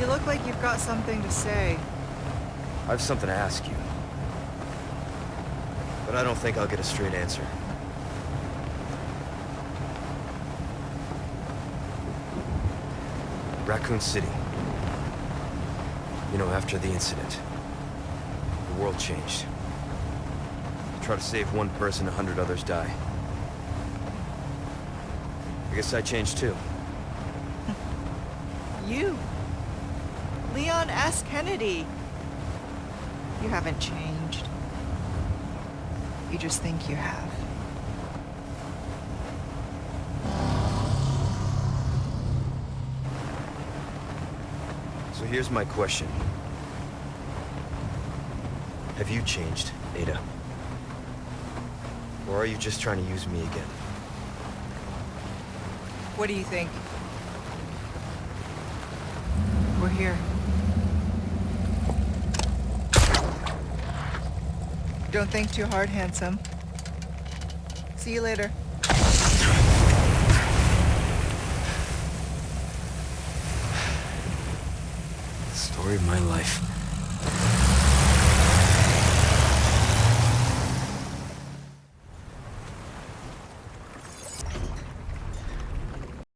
You look like you've got something to say. I have something to ask you. But I don't think I'll get a straight answer. Raccoon City. You know, after the incident, the world changed. Try to save one person, 100 others die. I guess I changed too. You? Leon S. Kennedy. You haven't changed. You just think you have. So here's my question. Have you changed, Ada? Or are you just trying to use me again? What do you think? We're here. Don't think too hard, handsome. See you later. Story of my life.